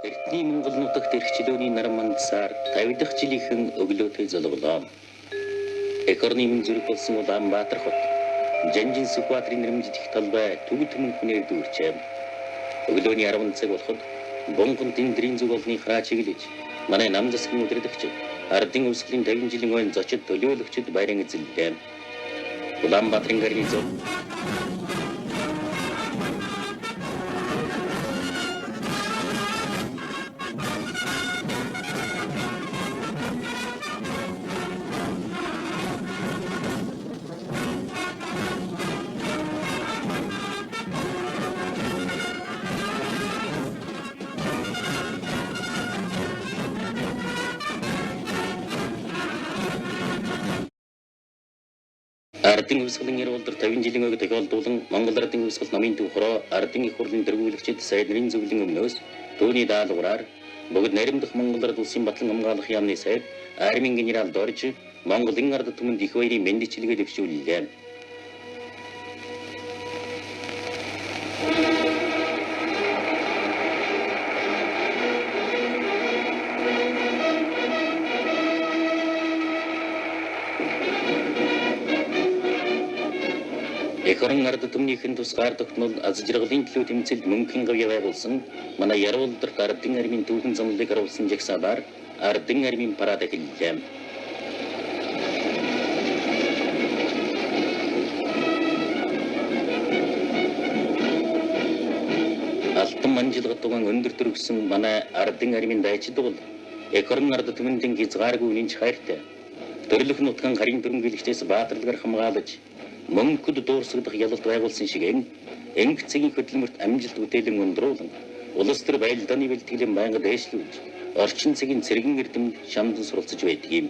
Эртний Монгол нутагт эрхчлөөний нар мандсаар 50 дахь жилийнхэн өглөөтэй золголоо. Эх орны минь зүрх болсон Улаанбаатар хот. Жанжин Сүхбаатарын нэрмжит их талбай түгэд түмэнхнээр дүүрчээ. Өглөөний 10 цаг болоход бонгон тэндрийн зүг олны храа чиглэж манай нам засгийн удирдагч ардын өвсглийн 50 жилийн ойн зочид төлөөлөгчд баяран эзэллээ. Улаанбаатарын гарнизон ардын өвсглийн яруулдар 50 жилийн ойг тохиолдуулан Монгол ардын өвсгөл намын төв хороо ардын их хурлын дэргүүлэгчид сайн нэрийн зөвлөлийн өмнөөс түүний даалгавраар бүгд наримдах Монгол ард улсын батлан хамгаалах яамны сайд армийн генерал Дорж Монголын ард түмэнд их баярын мэндчилгээ дэвшүүллээ. Эх орон ард түмнийхэн тусгаар тогтнол аз жаргалын төлөө тэмцэлд мөнхийн гавьяа байгуулсан манай яруулдар ардын армийн түүхэн замлыг харуулсан жагсаалаар ардын армийн парад эхэллээ. Алтан манжилгад тугаан өндөр төрөгсөн манай ардын армийн дайчид бол эх орон ард түмэндийн хязгааргүй үнэнч хайртай төрлөх нутгийн харин төрөнгөлөгчдөөс баатарлагаар хамгаалж мөнхөд дуурсагдах ялалт байгуулсан шиг эмгцгийн хөдөлмөрт амжилт бүтээлэн өндруулан улс төр баялдааны бэлтгэлийн байнга дээшлүүлж орчин цагийн цэргэн эрдэмд шамдан суралцж байдаг юм.